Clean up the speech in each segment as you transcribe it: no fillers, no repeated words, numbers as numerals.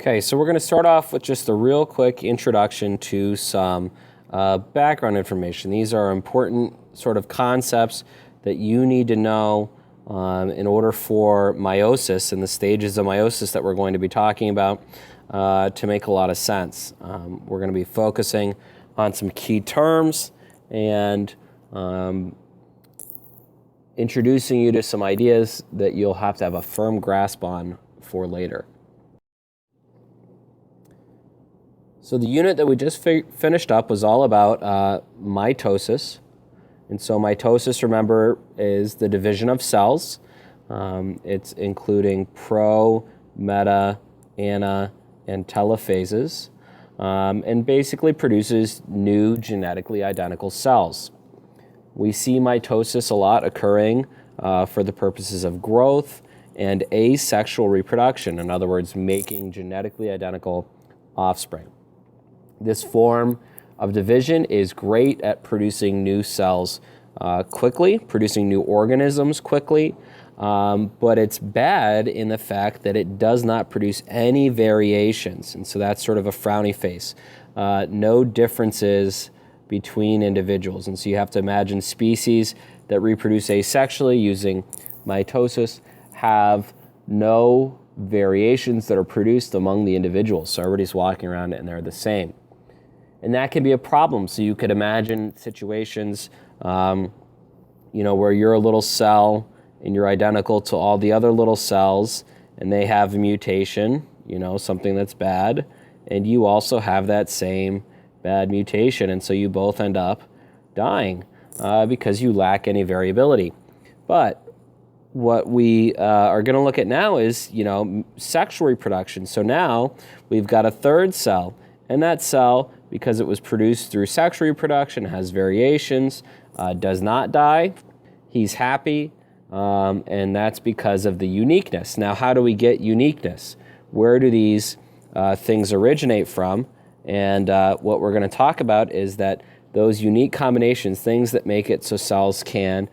Okay, so we're going to start off with just a real quick introduction to some background information. These are important sort of concepts that you need to know in order for meiosis and the stages of meiosis that we're going to be talking about to make a lot of sense. We're going to be focusing on some key terms and introducing you to some ideas that you'll have to have a firm grasp on for later. So the unit that we just finished up was all about mitosis. And so mitosis, remember, is the division of cells. It's including pro, meta, ana, and telophases, and basically produces new genetically identical cells. We see mitosis a lot occurring for the purposes of growth and asexual reproduction. In other words, making genetically identical offspring. This form of division is great at producing new cells quickly, producing new organisms quickly, but it's bad in the fact that it does not produce any variations, and so that's sort of a frowny face. No differences between individuals, and so you have to imagine species that reproduce asexually using mitosis have no variations that are produced among the individuals, so everybody's walking around and they're the same. And that can be a problem. So you could imagine situations, where you're a little cell and you're identical to all the other little cells, and they have a mutation, something that's bad, and you also have that same bad mutation, and so you both end up dying because you lack any variability. But what we are going to look at now is, sexual reproduction. So now we've got a third cell, and that cell, because it was produced through sexual reproduction, has variations, does not die. He's happy, and that's because of the uniqueness. Now, how do we get uniqueness? Where do these things originate from? And what we're going to talk about is that those unique combinations, things that make it so cells can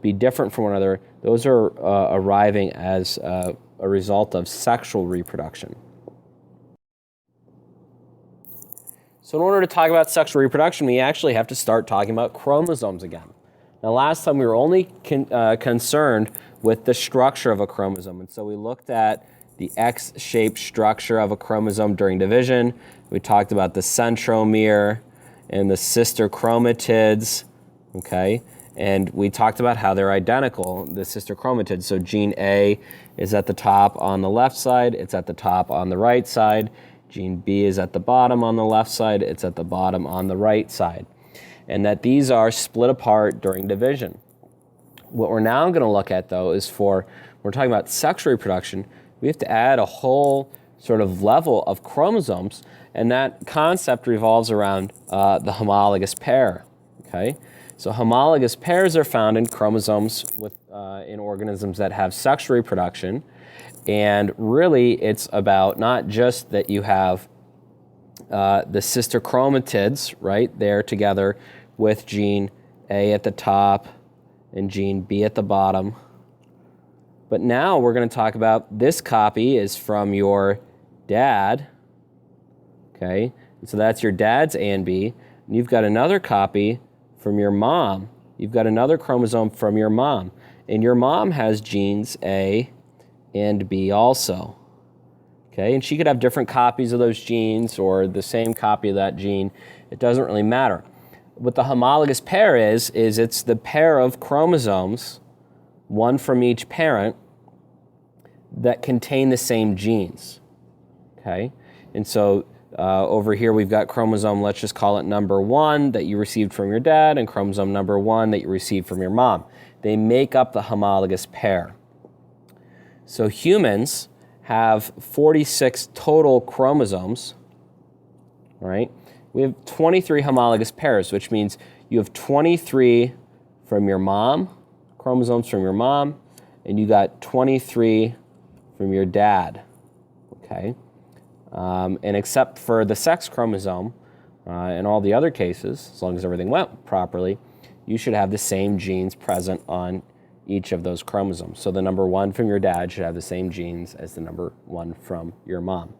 be different from one another, those are arriving as a result of sexual reproduction. So in order to talk about sexual reproduction, we actually have to start talking about chromosomes again. Now, last time we were only concerned with the structure of a chromosome, and so we looked at the X-shaped structure of a chromosome during division. We talked about the centromere and the sister chromatids, okay? And we talked about how they're identical, the sister chromatids. So gene A is at the top on the left side, it's at the top on the right side. Gene B is at the bottom on the left side, it's at the bottom on the right side. And that these are split apart during division. What we're now going to look at, though, is we're talking about sexual reproduction, we have to add a whole sort of level of chromosomes, and that concept revolves around the homologous pair, okay? So homologous pairs are found in chromosomes in organisms that have sexual reproduction. And really, it's about not just that you have the sister chromatids, right, there together with gene A at the top and gene B at the bottom. But now we're going to talk about this copy is from your dad, okay? And so that's your dad's A and B. And you've got another copy from your mom. You've got another chromosome from your mom. And your mom has genes A and B also, okay? And she could have different copies of those genes or the same copy of that gene. It doesn't really matter. What the homologous pair is it's the pair of chromosomes, one from each parent, that contain the same genes, okay? And so over here we've got chromosome, let's just call it number 1 that you received from your dad, and chromosome number 1 that you received from your mom. They make up the homologous pair. So humans have 46 total chromosomes, right? We have 23 homologous pairs, which means you have 23 from your mom, chromosomes from your mom, and you got 23 from your dad, okay? And except for the sex chromosome, in all the other cases, as long as everything went properly, you should have the same genes present on each of those chromosomes. So the number 1 from your dad should have the same genes as the number 1 from your mom.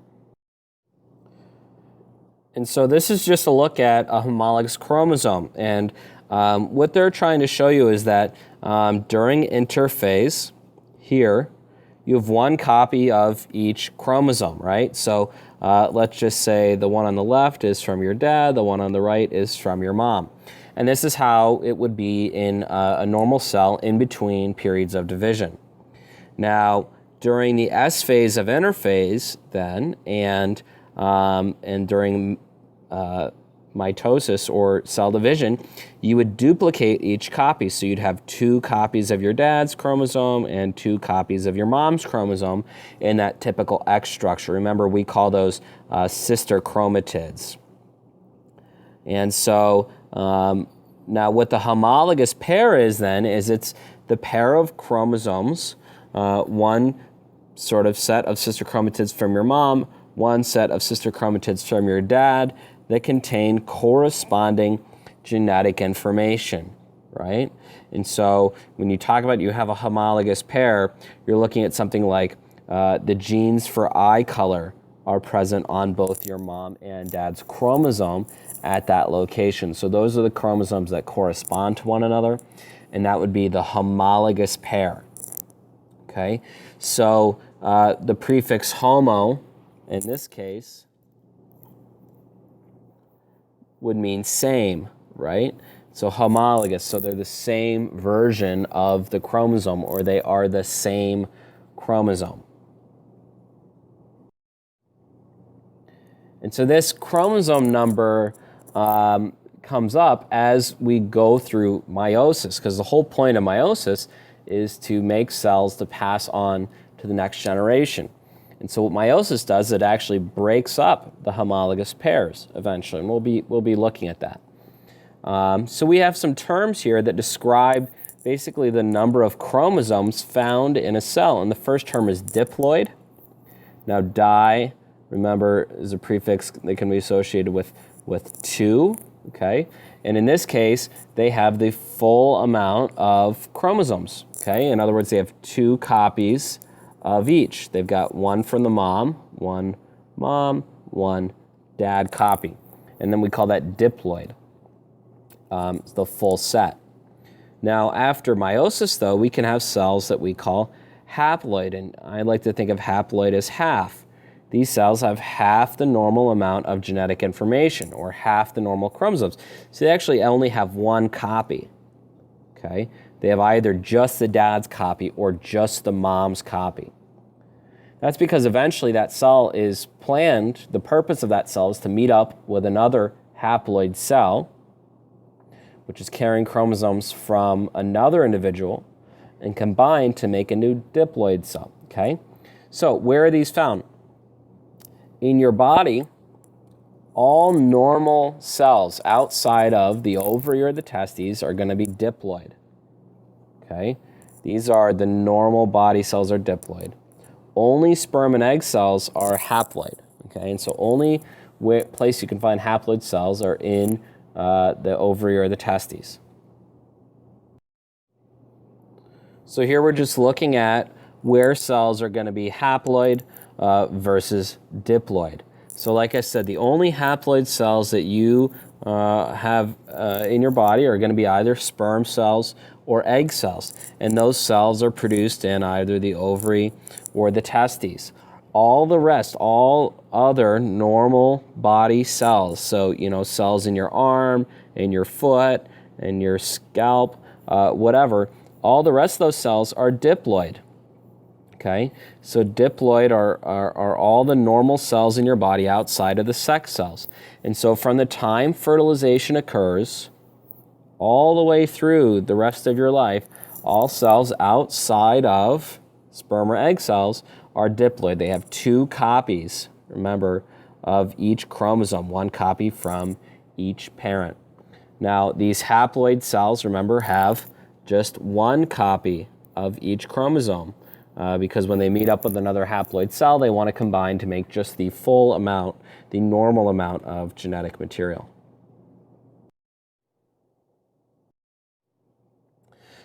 And so this is just a look at a homologous chromosome. And what they're trying to show you is that during interphase here, you have 1 copy of each chromosome, right? So let's just say the one on the left is from your dad, the one on the right is from your mom. And this is how it would be in a normal cell in between periods of division. Now, during the S phase of interphase then, and during mitosis or cell division, you would duplicate each copy. So you'd have 2 copies of your dad's chromosome and 2 copies of your mom's chromosome in that typical X structure. Remember, we call those sister chromatids. And so now what the homologous pair is then is it's the pair of chromosomes, one sort of set of sister chromatids from your mom, one set of sister chromatids from your dad that contain corresponding genetic information, right? And so when you talk about you have a homologous pair, you're looking at something like the genes for eye color are present on both your mom and dad's chromosome at that location. So those are the chromosomes that correspond to one another, and that would be the homologous pair, okay? So the prefix homo, in this case, would mean same, right? So homologous, so they're the same version of the chromosome, or they are the same chromosome. And so this chromosome number comes up as we go through meiosis, because the whole point of meiosis is to make cells to pass on to the next generation. And so what meiosis does, it actually breaks up the homologous pairs eventually, and we'll be looking at that. So we have some terms here that describe basically the number of chromosomes found in a cell, and the first term is diploid. Now di, remember, is a prefix that can be associated with 2, okay? And in this case, they have the full amount of chromosomes, okay? In other words, they have 2 copies of each. They've got 1 from the mom, 1 dad copy. And then we call that diploid. It's the full set. Now, after meiosis, though, we can have cells that we call haploid, and I like to think of haploid as half. These cells have half the normal amount of genetic information, or half the normal chromosomes. So they actually only have 1 copy, okay? They have either just the dad's copy or just the mom's copy. That's because eventually that cell is planned, the purpose of that cell is to meet up with another haploid cell, which is carrying chromosomes from another individual, and combine to make a new diploid cell, okay? So where are these found? In your body, all normal cells outside of the ovary or the testes are going to be diploid, okay? These are the normal body cells are diploid. Only sperm and egg cells are haploid, okay? And so only place you can find haploid cells are in the ovary or the testes. So here we're just looking at where cells are going to be haploid versus diploid. So like I said, the only haploid cells that you have in your body are going to be either sperm cells or egg cells. And those cells are produced in either the ovary or the testes. All the rest, all other normal body cells, so, you know, cells in your arm, in your foot, in your scalp, whatever, all the rest of those cells are diploid. Okay, so diploid are all the normal cells in your body outside of the sex cells. And so from the time fertilization occurs all the way through the rest of your life, all cells outside of sperm or egg cells are diploid. They have 2 copies, remember, of each chromosome, 1 copy from each parent. Now, these haploid cells, remember, have just 1 copy of each chromosome. Because when they meet up with another haploid cell, they want to combine to make just the full amount, the normal amount of genetic material.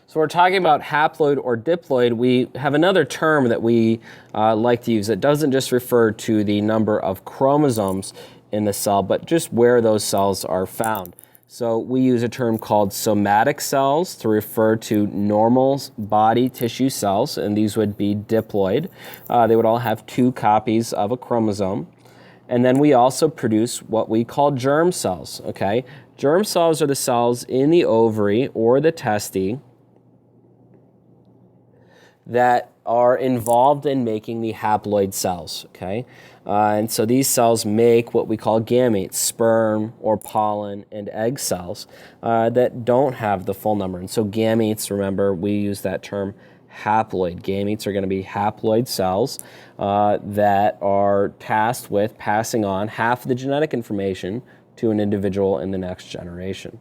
So So we're talking about haploid or diploid. We have another term that we like to use that doesn't just refer to the number of chromosomes in the cell, but just where those cells are found. So we use a term called somatic cells to refer to normal body tissue cells, and these would be diploid. They would all have 2 copies of a chromosome. And then we also produce what we call germ cells, okay? Germ cells are the cells in the ovary or the testes that are involved in making the haploid cells, okay? And so these cells make what we call gametes, sperm or pollen and egg cells that don't have the full number. And so gametes, remember, we use that term haploid. Gametes are going to be haploid cells that are tasked with passing on half of the genetic information to an individual in the next generation.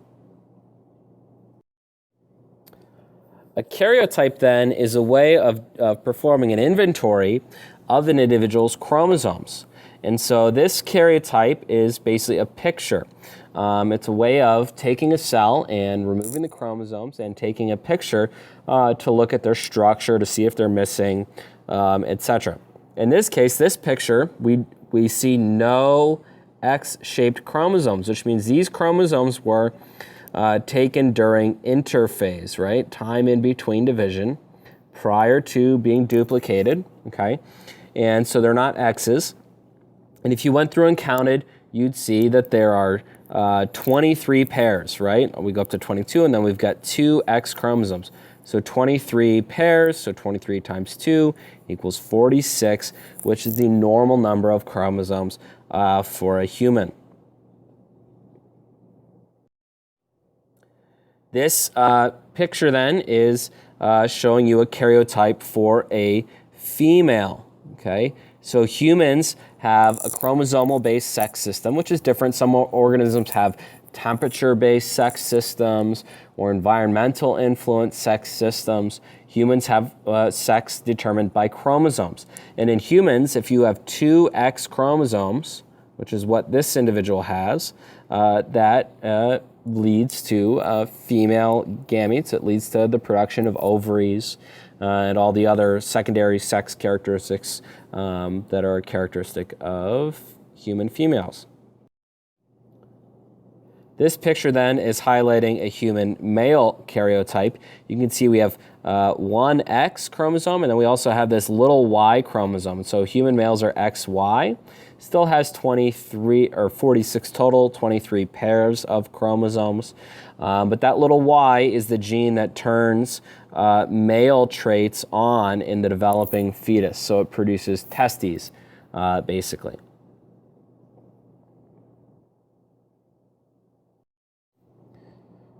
A karyotype, then, is a way of performing an inventory of an individual's chromosomes. And so this karyotype is basically a picture. It's a way of taking a cell and removing the chromosomes and taking a picture to look at their structure, to see if they're missing, etc. In this case, this picture, we see no X-shaped chromosomes, which means these chromosomes were taken during interphase, right? Time in between division, prior to being duplicated, okay? And so they're not X's. And if you went through and counted, you'd see that there are 23 pairs, right? We go up to 22, and then we've got 2 X chromosomes. So 23 pairs, so 23 times 2 equals 46, which is the normal number of chromosomes for a human. This picture then is showing you a karyotype for a female, okay? So humans have a chromosomal-based sex system, which is different. Some organisms have temperature-based sex systems or environmental influence sex systems. Humans have sex determined by chromosomes. And in humans, if you have 2 X chromosomes, which is what this individual has, that leads to female gametes. It leads to the production of ovaries and all the other secondary sex characteristics that are characteristic of human females. This picture then is highlighting a human male karyotype. You can see we have 1 X chromosome, and then we also have this little Y chromosome. So human males are XY. Still has 23 or 46 total, 23 pairs of chromosomes. But that little Y is the gene that turns male traits on in the developing fetus. So it produces testes, basically.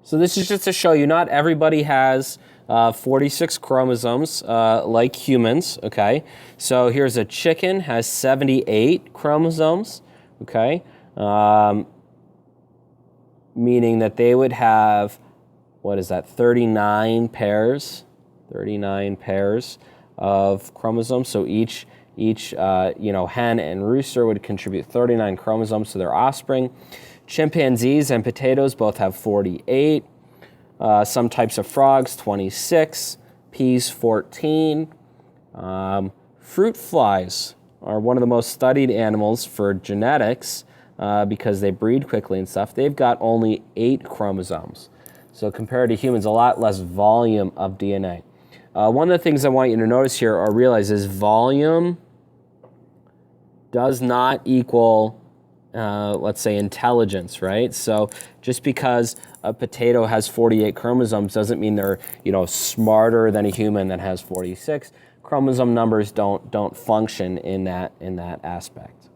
So this is just to show you not everybody has 46 chromosomes like humans, okay? So here's a chicken, has 78 chromosomes, okay? Meaning that they would have, what is that, 39 pairs of chromosomes. So each hen and rooster would contribute 39 chromosomes to their offspring. Chimpanzees and potatoes both have 48. Some types of frogs, 26. Peas, 14. Fruit flies are one of the most studied animals for genetics because they breed quickly and stuff. They've got only 8 chromosomes. So compared to humans, a lot less volume of DNA. One of the things I want you to notice here or realize is volume does not equal let's say intelligence, right? So just because a potato has 48 chromosomes doesn't mean they're, smarter than a human that has 46. Chromosome numbers don't function in that aspect.